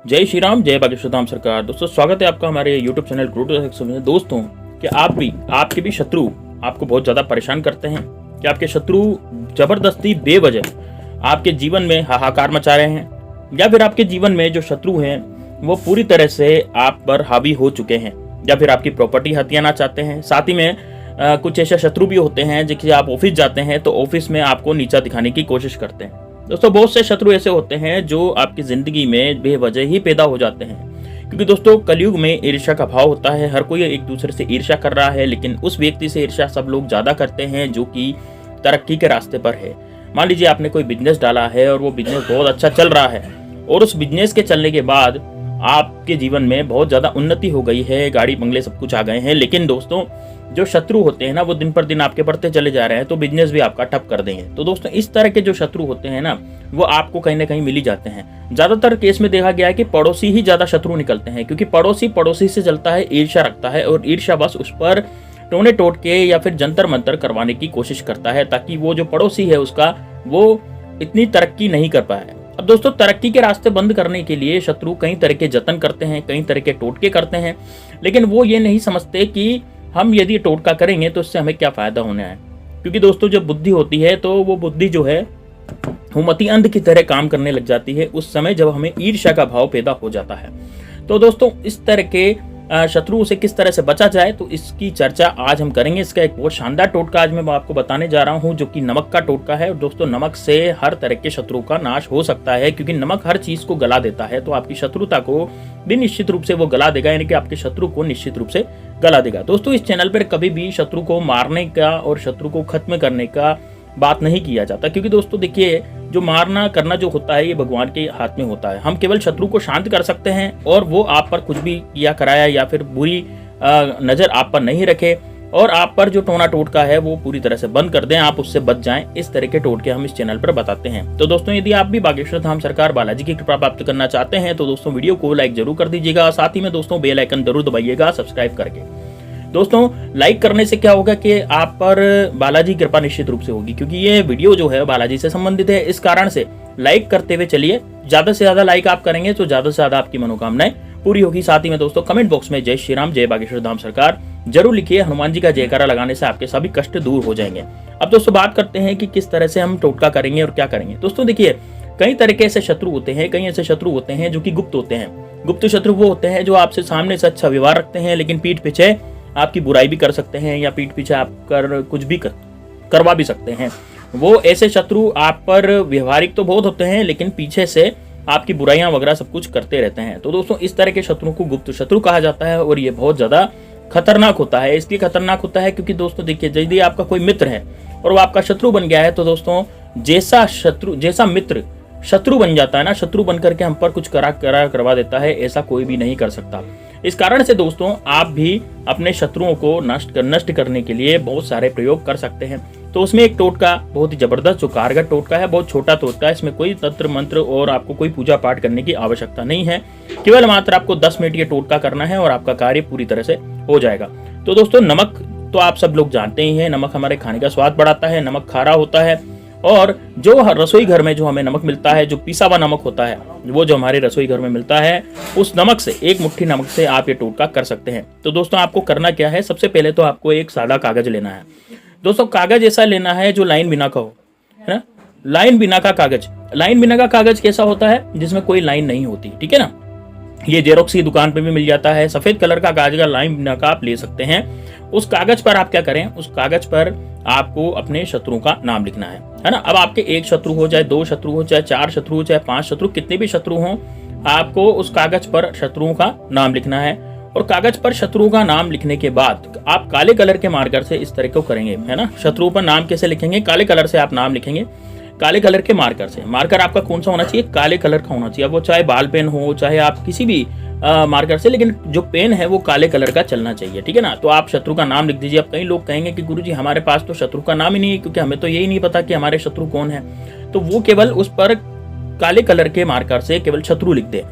जय श्री राम, जय बागेश्वर धाम सरकार। दोस्तों स्वागत है आपका हमारे YouTube channel grow to success में। दोस्तों कि आपके भी शत्रु आपको बहुत ज़्यादा परेशान करते हैं कि आपके शत्रु ज़बरदस्ती बेवजह आपके जीवन में हाहाकार मचा रहे हैं, या फिर आपके जीवन में जो शत्रु हैं वो पूरी तरह से आप पर हावी हो चुके हैं, या फिर आपकी प्रॉपर्टी हथियाना चाहते हैं। साथ ही में कुछ ऐसे शत्रु भी होते हैं जैसे आप ऑफिस जाते हैं तो ऑफिस में आपको नीचा दिखाने की कोशिश करते हैं। दोस्तों बहुत से शत्रु ऐसे होते हैं जो आपकी जिंदगी में बेवजह ही पैदा हो जाते हैं, क्योंकि दोस्तों कलयुग में ईर्ष्या का भाव होता है। हर कोई एक दूसरे से ईर्ष्या कर रहा है, लेकिन उस व्यक्ति से ईर्ष्या सब लोग ज्यादा करते हैं जो कि तरक्की के रास्ते पर है। मान लीजिए आपने कोई बिजनेस डाला है और वो बिजनेस बहुत अच्छा चल रहा है, और उस बिजनेस के चलने के बाद आपके जीवन में बहुत ज्यादा उन्नति हो गई है, गाड़ी बंगले सब कुछ आ गए हैं, लेकिन दोस्तों जो शत्रु होते हैं ना वो दिन पर दिन आपके बढ़ते चले जा रहे हैं, तो बिजनेस भी आपका ठप कर देंगे। तो दोस्तों इस तरह के जो शत्रु होते हैं ना वो आपको कहीं ना कहीं मिल ही जाते हैं। ज्यादातर केस में देखा गया है कि पड़ोसी ही ज्यादा शत्रु निकलते हैं, क्योंकि पड़ोसी से चलता है, ईर्ष्या रखता है, और ईर्ष्या बस उस पर टोने टोट के या फिर जंतर मंतर करवाने की कोशिश करता है, ताकि वो जो पड़ोसी है उसका वो इतनी तरक्की नहीं कर पाए। अब दोस्तों तरक्की के रास्ते बंद करने के लिए शत्रु कई तरह के जतन करते हैं, कई तरह के टोटके करते हैं, लेकिन वो ये नहीं समझते कि हम यदि टोटका करेंगे तो इससे हमें क्या फायदा होना है। क्योंकि दोस्तों जब बुद्धि होती है तो वो बुद्धि जो है हुमती अंध की तरह काम करने लग जाती है उस समय जब हमें ईर्ष्या का भाव पैदा हो जाता है। तो दोस्तों इस तरह के शत्रु से किस तरह से बचा जाए तो इसकी चर्चा आज हम करेंगे। इसका एक बहुत शानदार टोटका आज मैं आपको बताने जा रहा हूं, जो कि नमक का टोटका है। दोस्तों नमक से हर तरह के शत्रु का नाश हो सकता है, क्योंकि नमक हर चीज को गला देता है। तो आपकी शत्रुता को भी निश्चित रूप से वो गला देगा, यानी कि आपके शत्रु को निश्चित रूप से गला देगा। दोस्तों इस चैनल पर कभी भी शत्रु को मारने का और शत्रु को खत्म करने का बात नहीं किया जाता, क्योंकि दोस्तों देखिए जो मारना करना जो होता है ये भगवान के हाथ में होता है। हम केवल शत्रु को शांत कर सकते हैं, और वो आप पर कुछ भी किया कराया या फिर बुरी नजर आप पर नहीं रखे, और आप पर जो टोना टोटका है वो पूरी तरह से बंद कर दें, आप उससे बच जाएं। इस तरह के टोटके हम इस चैनल पर बताते हैं। तो दोस्तों यदि आप भी बागेश्वर धाम सरकार बालाजी की कृपा प्राप्त करना चाहते हैं तो दोस्तों वीडियो को लाइक जरूर कर दीजिएगा, साथ ही में दोस्तों बेल आइकन जरूर दबाइएगा सब्सक्राइब करके। दोस्तों लाइक करने से क्या होगा कि आप पर बालाजी कृपा निश्चित रूप से होगी, क्योंकि ये वीडियो जो है बालाजी से संबंधित है। इस कारण से लाइक करते हुए चलिए, ज्यादा से ज्यादा लाइक आप करेंगे तो ज्यादा से ज्यादा आपकी मनोकामनाएं पूरी होगी। साथ ही में दोस्तों कमेंट बॉक्स में जय श्री राम, जय बागेश्वर धाम सरकार जरूर लिखिए। हनुमान जी का जयकारा लगाने से आपके सभी कष्ट दूर हो जाएंगे। अब दोस्तों बात करते हैं कि किस तरह से हम टोटका करेंगे और क्या करेंगे। दोस्तों देखिए कई तरह के ऐसे शत्रु होते हैं, कई ऐसे शत्रु होते हैं जो कि गुप्त होते हैं। गुप्त शत्रु वो होते हैं जो आपसे सामने से अच्छा व्यवहार रखते हैं, लेकिन पीठ पीछे आपकी बुराई भी कर सकते हैं, या पीठ पीछे आप कुछ भी करवा भी सकते हैं। वो ऐसे शत्रु आप पर व्यवहारिक तो बहुत होते हैं, लेकिन पीछे से आपकी बुराइयां वगैरह सब कुछ करते रहते हैं। तो दोस्तों इस तरह के शत्रु को गुप्त शत्रु कहा जाता है, और ये बहुत ज्यादा खतरनाक होता है। इसलिए खतरनाक होता है क्योंकि दोस्तों देखिए यदि आपका कोई मित्र है और वो आपका शत्रु बन गया है, तो दोस्तों जैसा मित्र शत्रु बन जाता है ना, शत्रु बन करके हम पर कुछ करवा देता है, ऐसा कोई भी नहीं कर सकता। इस कारण से दोस्तों आप भी अपने शत्रुओं को नष्ट करने के लिए बहुत सारे प्रयोग कर सकते हैं। तो उसमें एक टोटका बहुत ही जबरदस्त जो कारगर टोटका है, बहुत छोटा टोटका है। इसमें कोई तंत्र मंत्र और आपको कोई पूजा पाठ करने की आवश्यकता नहीं है, केवल मात्र आपको 10 मिनट ये टोटका करना है और आपका कार्य पूरी तरह से हो जाएगा। तो दोस्तों नमक तो आप सब लोग जानते ही हैं, नमक हमारे खाने का स्वाद बढ़ाता है, नमक खारा होता है, और जो रसोई घर में जो हमें नमक मिलता है, जो पिसा हुआ नमक होता है, वो जो हमारे रसोई घर में मिलता है, उस नमक से एक मुट्ठी नमक से आप ये टोटका कर सकते हैं। तो दोस्तों आपको करना क्या है, सबसे पहले तो आपको एक सादा कागज लेना है। दोस्तों कागज ऐसा लेना है जो लाइन बिना का हो, है ना, लाइन बिना का कागज। लाइन बिना का कागज कैसा होता है, जिसमें कोई लाइन नहीं होती, ठीक है ना। ये जेरोक्स की दुकान पे भी मिल जाता है, सफेद कलर का कागज का लाइन बिना का आप ले सकते हैं। उस कागज पर आप क्या करें, उस कागज पर आपको अपने शत्रु का नाम लिखना है ना। अब आपके एक शत्रु हो, चाहे 2 शत्रु हो, चाहे 4 शत्रु हो, चाहे 5 शत्रु, कितने भी शत्रु हो, आपको उस कागज पर शत्रुओं का नाम लिखना है। और कागज पर शत्रुओं का नाम लिखने के बाद आप काले कलर के मार्कर से इस तरह को करेंगे, है ना। शत्रुओं पर नाम कैसे लिखेंगे, काले कलर से आप नाम लिखेंगे, काले कलर के मार्कर से। मार्कर आपका कौन सा होना चाहिए, काले कलर का होना चाहिए। अब वो चाहे बाल पेन हो, चाहे आप किसी भी मार्कर से, लेकिन जो पेन है वो काले कलर का चलना चाहिए, ठीक है ना। तो आप शत्रु का नाम लिख दीजिए। अब कई लोग कहेंगे कि गुरुजी हमारे पास तो शत्रु का नाम ही नहीं है, क्योंकि हमें तो यही नहीं पता कि हमारे शत्रु कौन है। तो वो केवल उस पर काले कलर के मार्कर से केवल शत्रु लिख दे।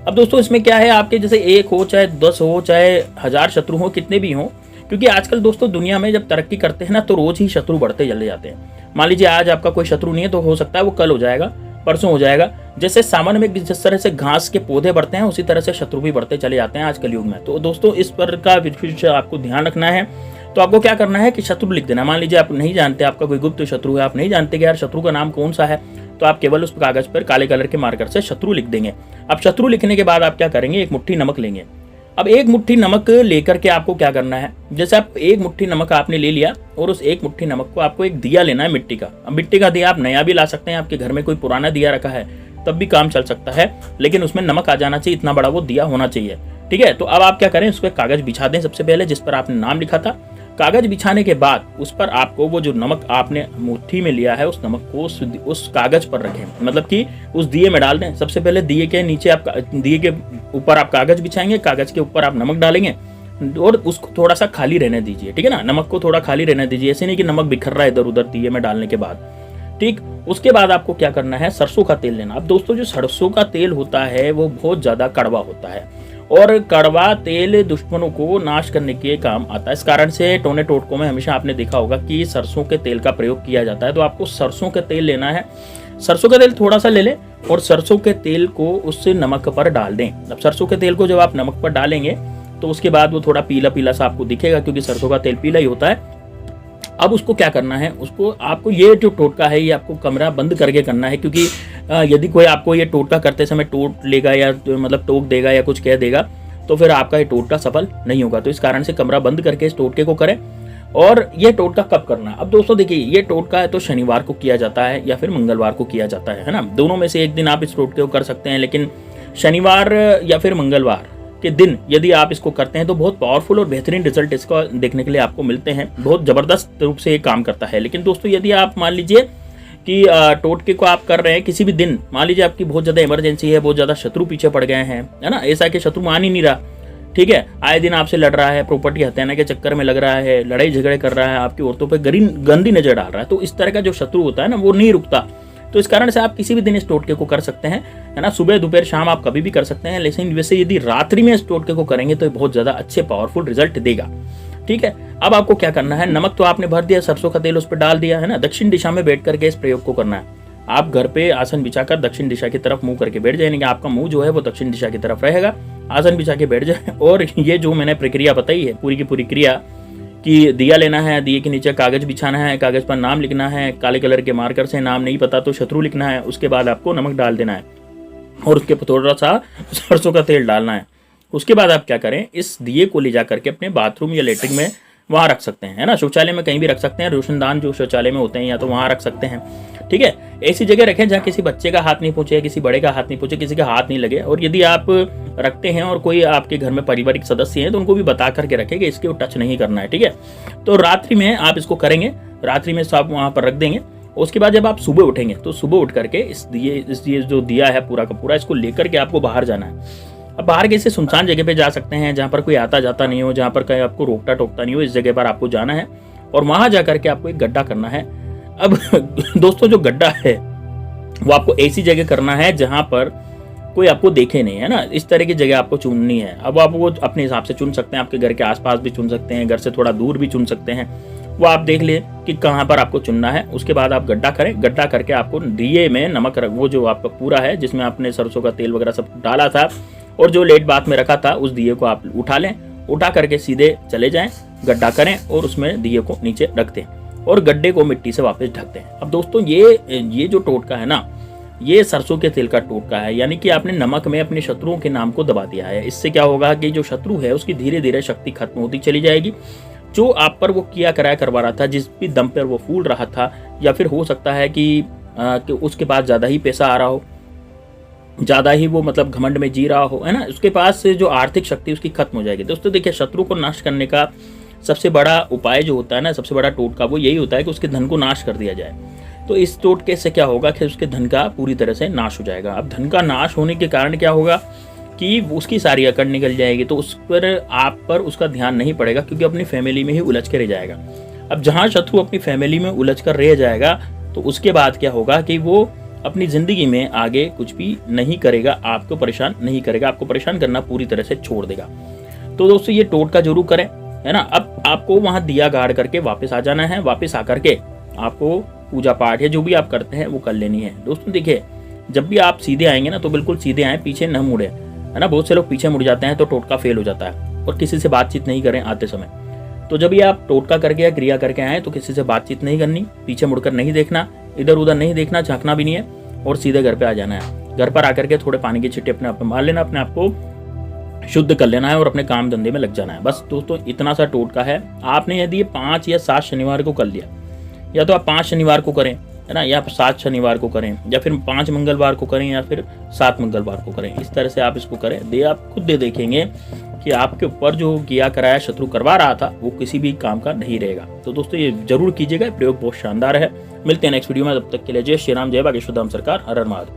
अब दोस्तों इसमें क्या है, आपके जैसे 1 हो, चाहे 10 हो, चाहे 1000 शत्रु हो, कितने भी हो, क्योंकि आजकल दोस्तों दुनिया में जब तरक्की करते हैं ना तो रोज ही शत्रु बढ़ते चले जाते हैं। मान लीजिए आज आपका कोई शत्रु नहीं है तो हो सकता है वो कल हो जाएगा, परसों हो जाएगा, जैसे सामान्य में जिस तरह से घास के पौधे बढ़ते हैं उसी तरह से शत्रु भी बढ़ते चले जाते हैं आज कलयुग में। तो दोस्तों इस पर का विशेष आपको ध्यान रखना है। तो आपको क्या करना है कि शत्रु लिख देना। मान लीजिए आप नहीं जानते, आपका कोई गुप्त शत्रु है, आप नहीं जानते कि यार शत्रु का नाम कौन सा है, तो आप केवल उस कागज पर काले कलर के मार्कर से शत्रु लिख देंगे। अब शत्रु लिखने के बाद आप क्या करेंगे, एक मुट्ठी नमक लेंगे। अब एक मुट्ठी नमक लेकर के आपको क्या करना है, जैसे आप एक मुट्ठी नमक आपने ले लिया और उस एक मुट्ठी नमक को आपको एक दिया लेना है मिट्टी का। अब मिट्टी का दिया आप नया भी ला सकते हैं, आपके घर में कोई पुराना दिया रखा है तब भी काम चल सकता है, लेकिन उसमें नमक आ जाना चाहिए, इतना बड़ा वो दिया होना चाहिए। ठीक है, तो अब आप क्या करें, उस पर कागज बिछा दें सबसे पहले जिस पर आपने नाम लिखा था। कागज बिछाने के बाद उस पर आपको वो जो नमक आपने मुट्ठी में लिया है उस नमक को उस कागज पर रखें, मतलब कि उस दिए में डाल दें। सबसे पहले दिए के नीचे आप दिए के ऊपर आप कागज बिछाएंगे, कागज के ऊपर आप नमक डालेंगे और उसको थोड़ा सा खाली रहने दीजिए। ठीक है ना, नमक को थोड़ा खाली रहने दीजिए, ऐसे नहीं कि नमक बिखर रहा है इधर उधर दिए में डालने के बाद। ठीक, उसके बाद आपको क्या करना है, सरसों का तेल लेना। अब दोस्तों जो सरसों का तेल होता है वो बहुत ज्यादा कड़वा होता है और कड़वा तेल दुश्मनों को नाश करने के काम आता है। इस कारण से टोने टोटकों में हमेशा आपने देखा होगा कि सरसों के तेल का प्रयोग किया जाता है। तो आपको सरसों का तेल लेना है, सरसों का तेल थोड़ा सा ले लें और सरसों के तेल को उस नमक पर डाल दें। अब सरसों के तेल को जब आप नमक पर डालेंगे तो उसके बाद वो थोड़ा पीला पीला सा आपको दिखेगा, क्योंकि सरसों का तेल पीला ही होता है। अब उसको क्या करना है, उसको आपको ये जो टोटका है ये आपको कमरा बंद करके करना है, क्योंकि यदि कोई आपको ये टोटका करते समय टोट लेगा या मतलब टोक देगा या कुछ कह देगा तो फिर आपका ये टोटका सफल नहीं होगा। तो इस कारण से कमरा बंद करके इस टोटके को करें। और ये टोटका कब करना है, अब दोस्तों देखिए ये टोटका है तो शनिवार को किया जाता है या फिर मंगलवार को किया जाता है ना, दोनों में से एक दिन आप इस टोटके को कर सकते हैं। लेकिन शनिवार या फिर मंगलवार के दिन यदि आप इसको करते हैं तो बहुत पावरफुल और बेहतरीन रिजल्ट इसको देखने के लिए आपको मिलते हैं, बहुत जबरदस्त रूप से ये काम करता है। लेकिन दोस्तों यदि आप मान लीजिए कि टोटके को आप कर रहे हैं किसी भी दिन, मान लीजिए आपकी बहुत ज्यादा इमरजेंसी है, बहुत ज्यादा शत्रु पीछे पड़ गए हैं, है ना, ऐसा कि शत्रु मान ही नहीं रहा, ठीक है, आए दिन आपसे लड़ रहा है, प्रॉपर्टी हत्याने के चक्कर में लग रहा है, लड़ाई झगड़े कर रहा है, आपकी औरतों पर गंदी नजर डाल रहा है, तो इस तरह का जो शत्रु होता है ना वो नहीं रुकता। तो इस कारण से आप किसी भी दिन इस टोटके को कर सकते हैं, है ना, सुबह दोपहर शाम आप कभी भी कर सकते हैं। लेकिन वैसे यदि रात्रि में इस टोटके को करेंगे तो बहुत ज्यादा अच्छे पावरफुल रिजल्ट देगा। ठीक है, अब आपको क्या करना है, नमक तो आपने भर दिया, सरसों का तेल उस पर डाल दिया है ना, दक्षिण दिशा में बैठ करके इस प्रयोग को करना है। आप घर पे आसन बिछाकर दक्षिण दिशा की तरफ मुंह करके बैठ जाएंगे, आपका मुंह जो है वो दक्षिण दिशा की तरफ रहेगा, आसन बिछा के बैठ जाए। और ये जो मैंने प्रक्रिया बताई है पूरी की पूरी क्रिया कि दिया लेना है, दिए के नीचे कागज बिछाना है, कागज पर नाम लिखना है, काले कलर के मार्कर से, नाम नहीं पता तो शत्रु लिखना है, उसके बाद आपको नमक डाल देना है और उसके ऊपर थोड़ा सा सरसों का तेल डालना है। उसके बाद आप क्या करें, इस दिए को ले जा करके अपने बाथरूम या लेटरिन में वहां रख सकते हैं, है ना, शौचालय में कहीं भी रख सकते हैं, रोशनदान जो शौचालय में होते हैं या तो वहां रख सकते हैं। ठीक है, ऐसी जगह रखें जहाँ किसी बच्चे का हाथ नहीं पहुंचे, किसी बड़े का हाथ नहीं पहुंचे, किसी का हाथ नहीं लगे। और यदि आप रखते हैं और कोई आपके घर में पारिवारिक सदस्य हैं तो उनको भी बता करके रखें कि इसके टच नहीं करना है। ठीक है, तो रात्रि में आप इसको करेंगे, रात्रि में आप वहां पर रख देंगे। उसके बाद जब आप सुबह उठेंगे तो सुबह उठ करके इस दिए जो दिया है पूरा का पूरा, इसको लेकर के आपको बाहर जाना है। अब बाहर किसी सुनसान जगह पे जा सकते हैं जहाँ पर कोई आता जाता नहीं हो, जहाँ पर कहीं आपको रोकता टोकता नहीं हो, इस जगह पर आपको जाना है और वहां जाकर के आपको एक गड्ढा करना है। अब दोस्तों जो गड्ढा है वो आपको ऐसी जगह करना है जहां पर कोई आपको देखे नहीं, है ना, इस तरह की जगह आपको चुननी है। अब आप वो अपने हिसाब से चुन सकते हैं, आपके घर के आसपास भी चुन सकते हैं, घर से थोड़ा दूर भी चुन सकते हैं, वो आप देख ले कि कहाँ पर आपको चुनना है। उसके बाद आप गड्ढा करें, गड्ढा करके आपको दिए में नमक वो जो आपका पूरा है जिसमें आपने सरसों का तेल वगैरह सब डाला था और जो लेट बात में रखा था उस दिए को आप उठा लें, उठा करके सीधे चले जाएं, गड्ढा करें और उसमें दिए को नीचे रख दें और गड्ढे को मिट्टी से वापस ढक दें। अब दोस्तों ये जो टोटका है ना, ये सरसों के तेल का टोटका है, यानी कि आपने नमक में अपने शत्रुओं के नाम को दबा दिया है। इससे क्या होगा कि जो शत्रु है उसकी धीरे धीरे शक्ति खत्म होती चली जाएगी। जो आप पर वो किया कराया करवा रहा था, जिस भी दम पर वो फूल रहा था, या फिर हो सकता है कि उसके पास ज्यादा ही पैसा आ रहा हो, ज्यादा ही वो मतलब घमंड में जी रहा हो, है ना, उसके पास जो आर्थिक शक्ति उसकी खत्म हो जाएगी। दोस्तों देखिए, शत्रु को नाश करने का सबसे बड़ा उपाय जो होता है ना, सबसे बड़ा टोटका वो यही होता है कि उसके धन को नाश कर दिया जाए। तो इस टोटके से क्या होगा कि उसके धन का पूरी तरह से नाश हो जाएगा। अब धन का नाश होने के कारण क्या होगा कि उसकी सारी अकड़ निकल जाएगी, तो उस पर आप पर उसका ध्यान नहीं पड़ेगा, क्योंकि अपनी फैमिली में ही उलझ के रह जाएगा। अब जहां शत्रु अपनी फैमिली में उलझ कर रह जाएगा तो उसके बाद क्या होगा कि वो अपनी जिंदगी में आगे कुछ भी नहीं करेगा, आपको परेशान नहीं करेगा, आपको परेशान करना पूरी तरह से छोड़ देगा। तो दोस्तों ये टोटका जरूर करें, है ना। अब आपको वहां दिया गाड़ करके वापस आ जाना है, वापस आकर के आपको पूजा पाठ या जो भी आप करते हैं वो कर लेनी है। दोस्तों देखिए, जब भी आप सीधे आएंगे ना तो बिल्कुल सीधे आए, पीछे न मुड़े, है ना। बहुत से लोग पीछे मुड़ जाते हैं तो टोटका फेल हो जाता है, और किसी से बातचीत नहीं करें आते समय। तो जब भी आप टोटका करके या क्रिया करके आए तो किसी से बातचीत नहीं करनी, पीछे मुड़कर नहीं देखना, इधर उधर नहीं देखना, झांकना भी नहीं है, और सीधे घर पे आ जाना है। घर पर आकर के थोड़े पानी की छिट्टे अपने आप में मार लेना, अपने आप को शुद्ध कर लेना है और अपने काम धंधे में लग जाना है। बस दोस्तों इतना सा टोटका है। आपने यदि 5 या 7 शनिवार को कर लिया, या तो आप 5 शनिवार को करें, है ना, या 7 शनिवार को करें, या फिर 5 मंगलवार को करें, या फिर 7 मंगलवार को करें। इस तरह से आप इसको करें, आप खुद देखेंगे कि आपके ऊपर जो किया कराया शत्रु करवा रहा था वो किसी भी काम का नहीं रहेगा। तो दोस्तों ये जरूर कीजिएगा, प्रयोग बहुत शानदार है। मिलते हैं नेक्स्ट वीडियो में, तब तक के लिए जय श्री राम, जय बागेश्वर धाम सरकार, हर हर महादेव।